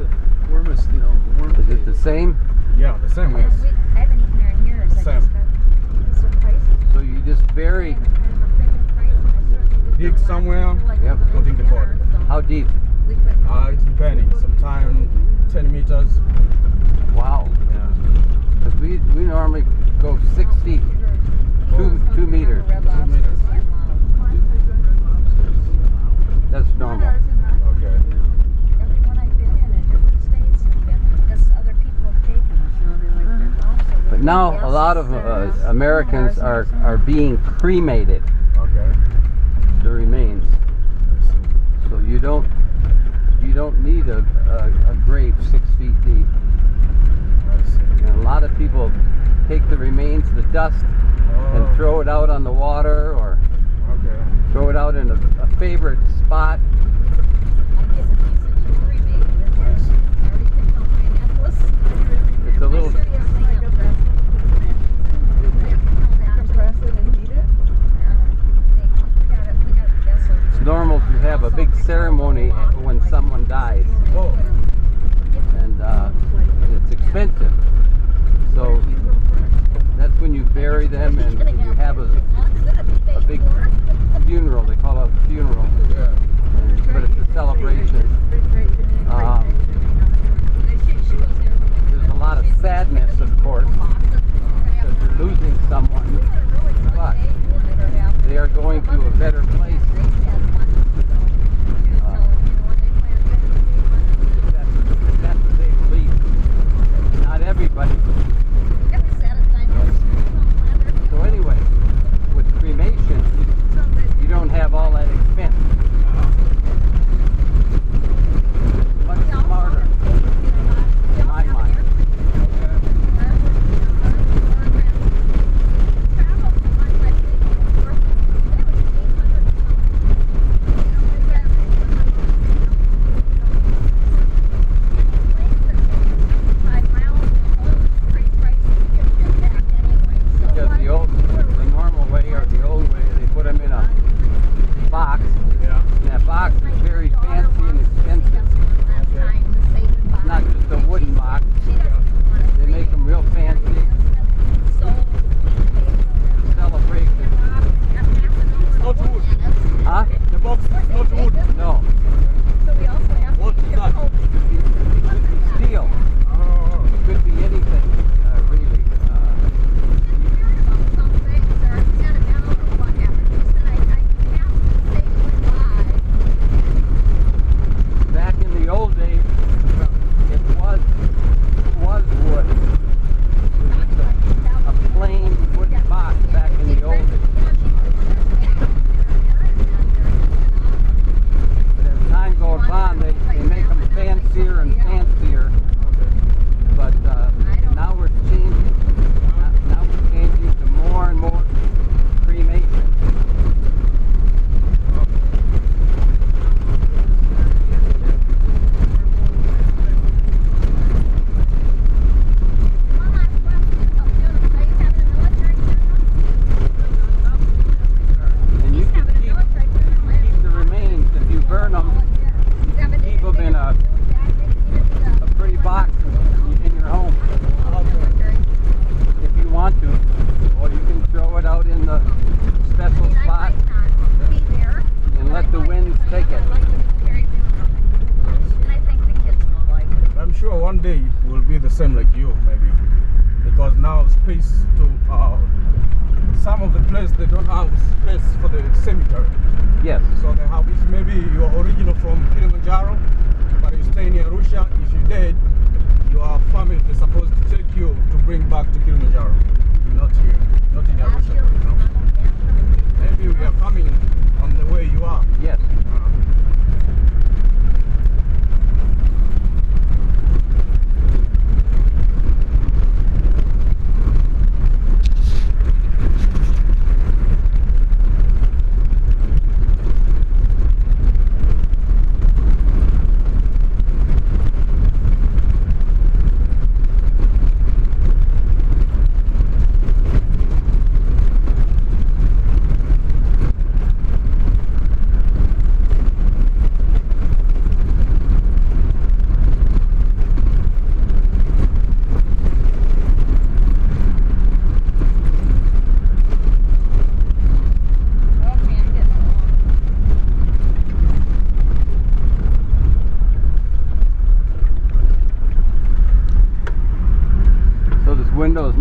the warmest, you know, warm. Is it the same? Yeah, the same as. I haven't eaten there in years. I Same. just got some prices. So you just bury. Kind of a premium price, and I certainly did Dig the somewhere, last year, yep, we were put in the dinner, bottom. so How deep? we put It's depending. Sometimes 10 meters. Wow. Yeah. Because we normally go 6 feet. 2 meters. Red lobsters meters. That's normal. Okay. Everyone I've been in different states have been, because other people have taken us. But now a lot of Americans are being cremated, Okay. the remains. So you don't need a grave 6 feet deep. I see. And a lot of people take the remains, the dust, and Oh, throw it out on the water or okay. throw it out in a favorite spot. It's a little, Compress it and heat it? it's normal to have a big ceremony when someone dies, Oh, and it's expensive. So that's when you bury them and you have a big funeral. They call it a funeral, yeah. but it's a celebration. There's a lot of sadness, of course, because you're losing someone, but they are going to a better place. That's what they believe. Not everybody. So anyway, with cremation, you don't have all that expense. It's much smarter, in my mind. Because the normal way or the old way, they put them in a box, Yeah. and that box is very fancy and expensive. It's not just a wooden box. They make them real fancy. Celebration. Not wood. Huh? The box is not wood. No. What is that? It could be steel. Oh, It could be anything, really. Back in the old days, it was wood. It was just a plain wooden box back in the old days. But as time goes on, they make them fancier and fancier. But now we're changing. Now we're changing to more and more cremation. And you can keep the remains if you burn them. Keep them in a pretty box in your home if you want to, or you can throw it out in the special spot and let the winds take it. I'm sure one day we'll be the same like you, maybe. Because now space to some of the places they don't have space for the cemetery. Yes. So they have it. Maybe you are original from Kilimanjaro, but you stay in Arusha. If you're dead, your family is supposed to take you to bring back to Kilimanjaro. Not here, not in Arusha. No. Maybe we are coming on the way you are. Yes.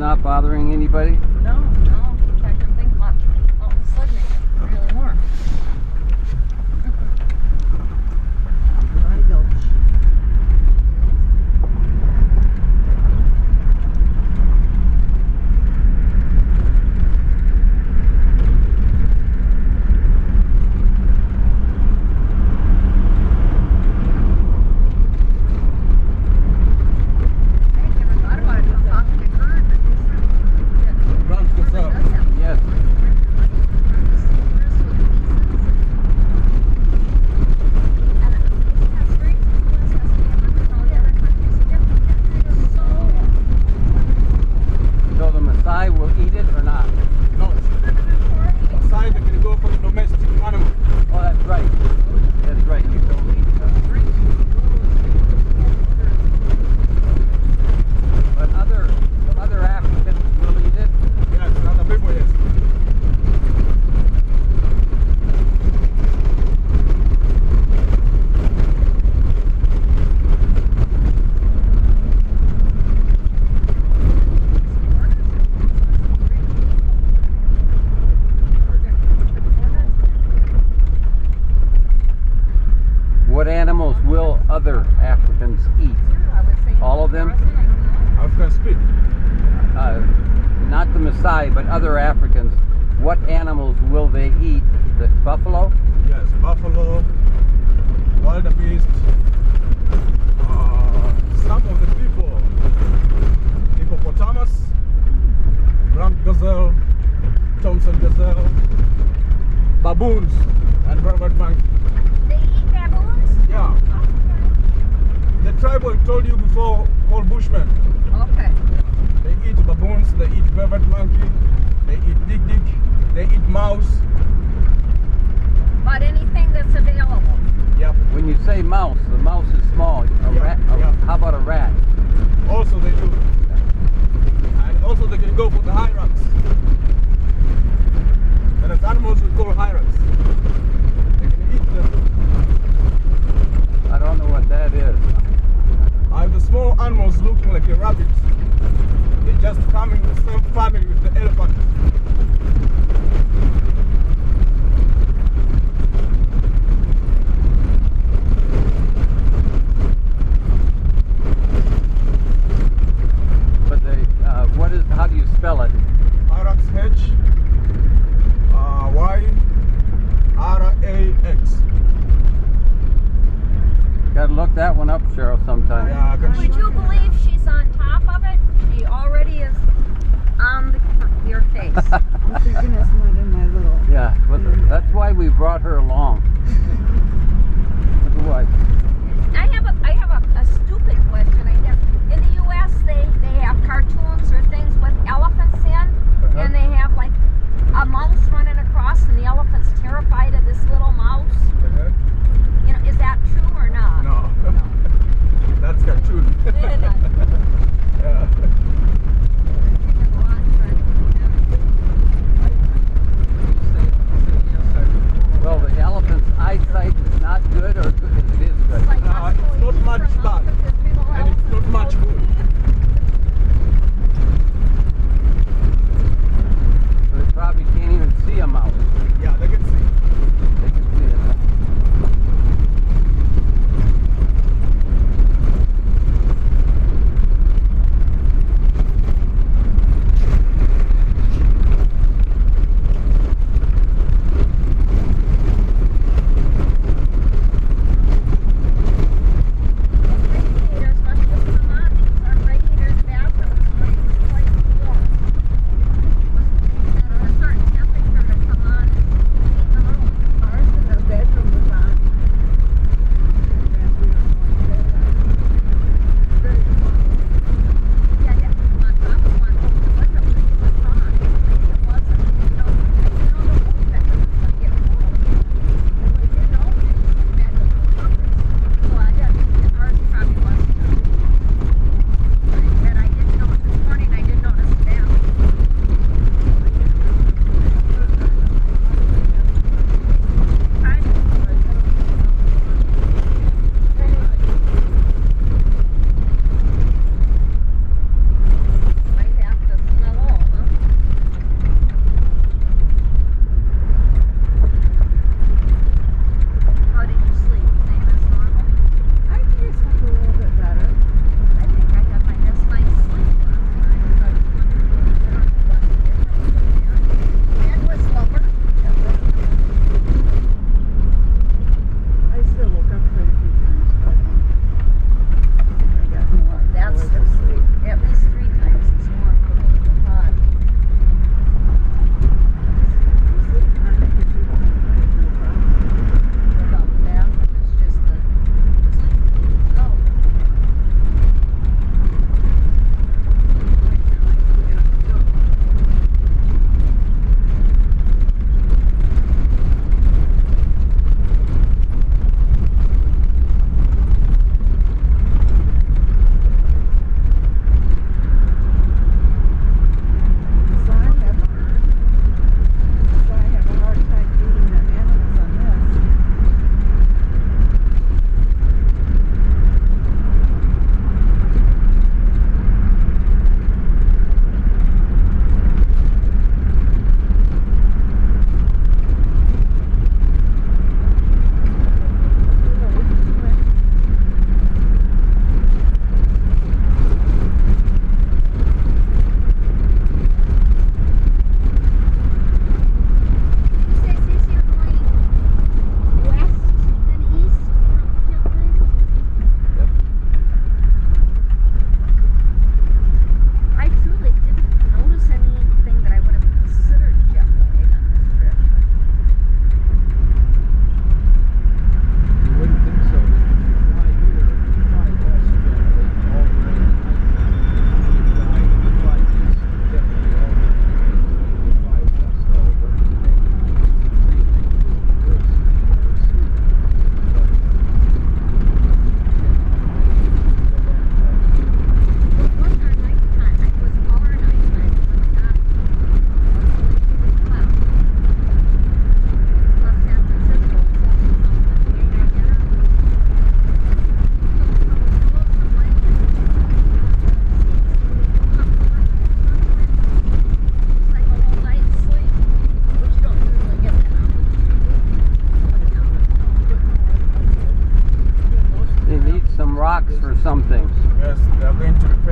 not bothering anybody? No, no. In fact, I'm thinking about all of a sudden it gets really warm. There he goes. I had never thought about it until talking to Kurt. Brown gazelle. Yes. So the Masai will eat it or not? No, aside they're going to go for the domestic animal. Oh, that's right. That's right. You told me. But other Africans will eat it. Yes, other people, yes. What animals will other Africans eat? All of them? African speed. Not the Masai, but other Africans. What animals will they eat? The buffalo? Yes, buffalo, wildebeest, some of the people, hippopotamus, grand gazelle, Thomson gazelle, baboons, and velvet monkey. They eat baboons? Yeah, the tribe I told you before called bushmen. Okay. They eat baboons, they eat velvet monkey, they eat dig, they eat mouse. But anything that's available. Yep. When you say mouse, the mouse is small. A Yeah, rat. yeah. How about a rat? Also they do. And also they can go for the hyrax. There is animals we call hyrax. They can eat them. I don't know what that is. The small animals looking like a rabbit. They just come in the same family with the elephant. But they, how do you spell it? Hyrax H Y R A X. Gotta look that one up, Cheryl, sometime. Yeah, I can Would you believe she's on top of it? She already is on your face. I'm thinking it's not in my little. Yeah, but that's why we brought her along. Otherwise, I have a stupid question. In the U.S. they have cartoons or things with elephants in, and they have like a mouse running across, and the elephant's terrified of this little mouse. You know, is that true or not? No. That's cartoon. Yeah. well, the elephant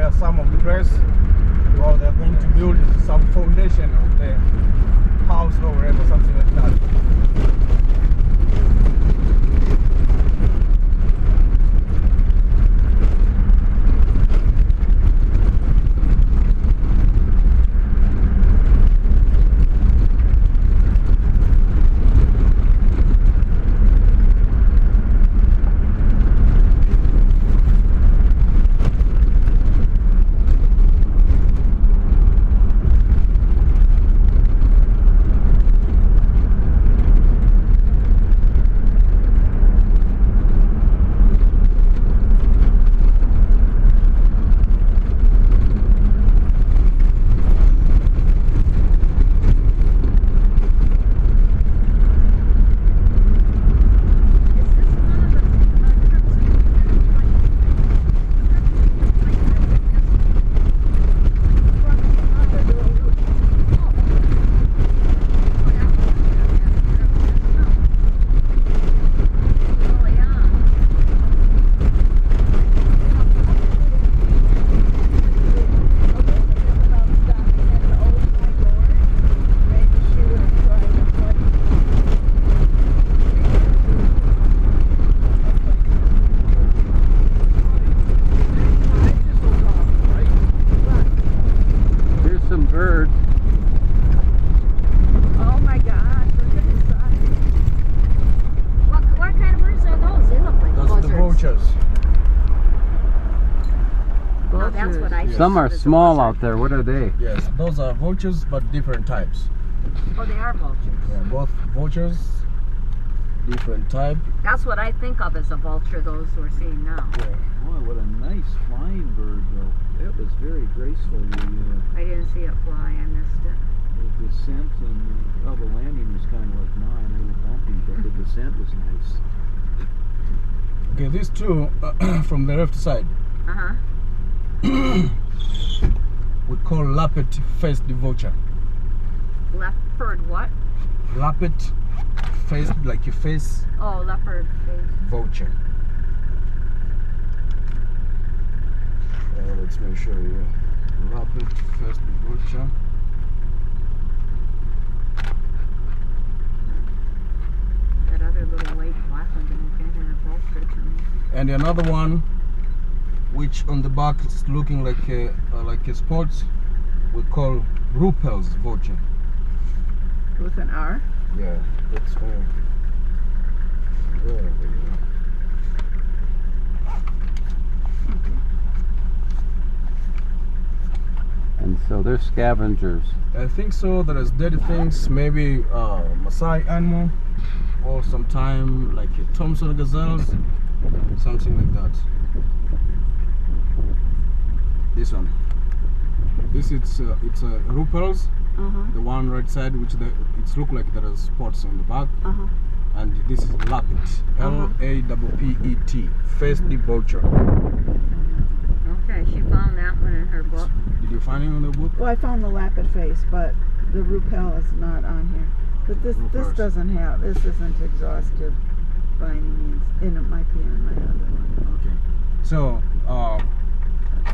prepare some of the dress, or they're going to build some foundation of the house or whatever, something like that. Some are small out there. What are they? Yes, those are vultures, but different types. Oh, they are vultures. Yeah, both vultures, different type. That's what I think of as a vulture, those we're seeing now. Yeah. Boy, what a nice flying bird, though. That was very graceful. I didn't see it fly, I missed it. The descent and well, the landing was kind of like mine, a little bumpy, but the descent was nice. Okay, these two from the left side. Uh-huh. We call Lappet-Faced Vulture. Leopard what? Lappet-Faced, like your face. Oh, leopard face. Vulture. Let me show you. Lappet-Faced Vulture. That other little white black one didn't get in a vulture to me. And another one, which on the back is looking like a spots, we call RuPaul's vulture. With an R? Yeah, that's where they are. And so they're scavengers. I think so. There is dead things, maybe Masai animal, or sometime like a Thomson gazelles, something like that. This one. This it's RuPaul's, the one right side, which it's look like there are spots on the back, and this is Lappet, L-A-P-P-E-T, faced vulture. Okay, she found that one in her book. Did you find it on the book? Well, I found the Lappet face, but the RuPaul is not on here. But this doesn't have, this isn't exhaustive by any means, and it might be in my other one. Okay. So,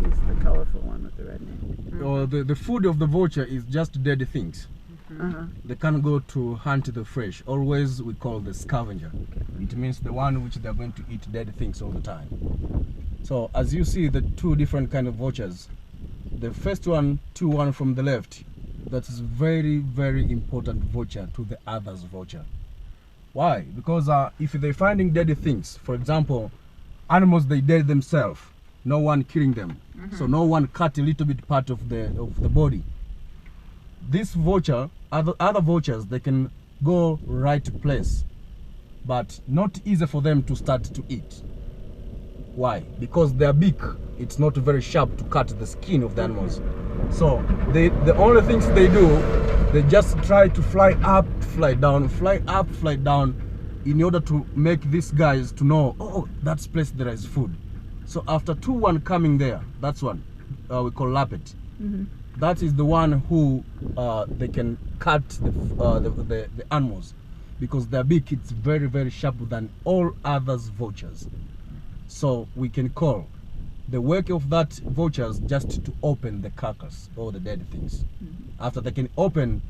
He's the colorful one with the red name. the food of the vulture is just dead things. They can't go to hunt the fresh. Always we call the scavenger. It means the one which they're going to eat dead things all the time. So as you see the two different kind of vultures, the first one from the left, that is very, very important vulture to the others vulture. Why? Because if they're finding dead things, for example, animals they dead themselves, no one killing them, so no one cut a little bit part of the body. This vulture, other vultures, they can go right place, but not easy for them to start to eat. Why? Because their beak, it's not very sharp to cut the skin of the animals. So the only things they do, they just try to fly up, fly down, fly up, fly down, in order to make these guys to know, oh, that's place there is food. So after 2-1 coming there, that's one we call Lappet. That is the one who they can cut the animals, because their beak is very, very sharp than all others vultures. So we can call the work of that vulture is just to open the carcass, all the dead things. After they can open,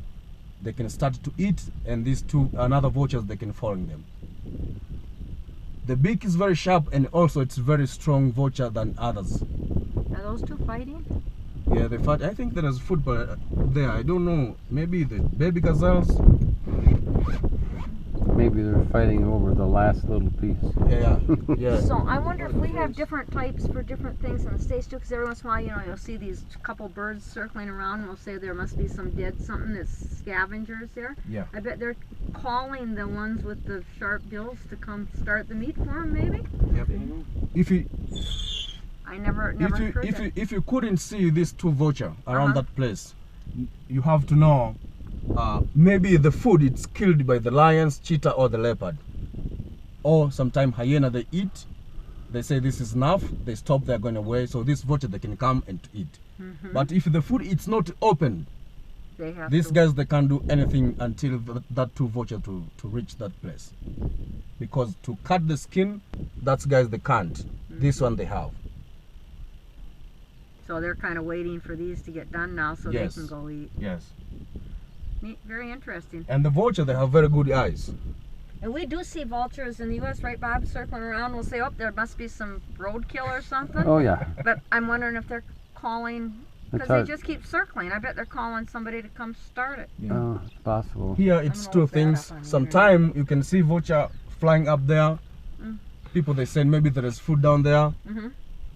they can start to eat, and these two another vultures, they can follow them. The beak is very sharp, and also it's very strong vulture than others. Are those two fighting? Yeah, they fight. I think there is football there. I don't know. Maybe the baby gazelles. Maybe they're fighting over the last little piece. Yeah, yeah. So I wonder if we have different types for different things in the States too, because every once in a while, you know, you'll see these couple birds circling around, and we'll say there must be some dead something that's scavengers there. Yeah. I bet they're calling the ones with the sharp bills to come start the meat for them, maybe? Yep. If you I never heard that. if you couldn't see these two vulture around that place, you have to know maybe the food it's killed by the lions, cheetah, or the leopard, or sometimes hyena. They eat. They say this is enough. They stop. They're going away. So this vulture they can come and eat. But if the food it's not open, They have these to. guys they can't do anything until that two vulture to reach that place, because to cut the skin, that's guys they can't. This one they have. So they're kind of waiting for these to get done now so Yes. they can go eat. Yes. Neat, very interesting. And the vulture they have very good eyes. And we do see vultures in the U.S., right, Bob? Circling around, we'll say, oh, there must be some roadkill or something. Oh yeah. But I'm wondering if they're calling, because That's they hard. just keep circling. I bet they're calling somebody to come start it. Oh, it's possible. Here it's I'm gonna two look that things. up on the Sometimes you can see vulture flying up there. People they say maybe there is food down there.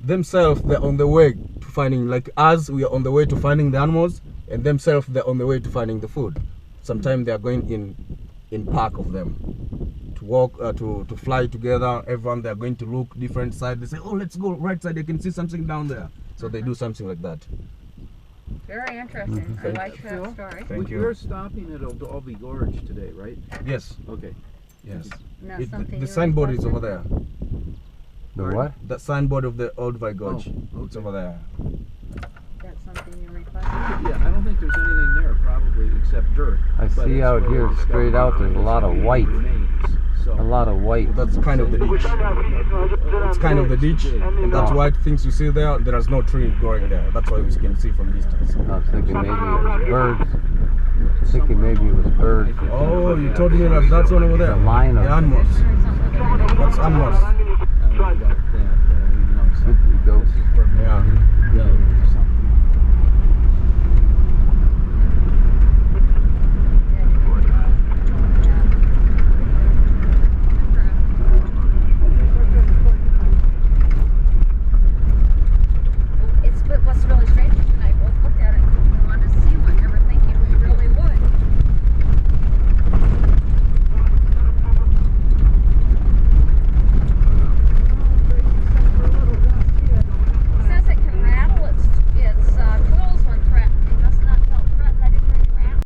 Themselves they're on the way to finding, like us, we are on the way to finding the animals, and themselves they're on the way to finding the food. Sometimes they are going in pack of them to walk to fly together. Everyone they are going to look different side. They say, oh, let's go right side. You can see something down there. So they do something like that. Very interesting. I like that Phil? story. Thank We're you. stopping at Dolby Gorge today, right? Yes. Okay. Yes. And that's something The you signboard is requested? over there. The what? The signboard of the Old Gorge. Oh, It's okay. over there. That's something you requested? Yeah, I don't think there's anything there probably except dirt. I But see it's out where here we straight out there's a lot of white. remains, so. A lot of white. That's kind of the ditch. It's kind of the ditch, and that's white things you see there. There is no tree growing there. That's why we can see from distance. I was thinking maybe it was birds. Thinking maybe it was birds. Oh, you told me that that's one over there. The line of The animals. Or something. That's animals. I don't know about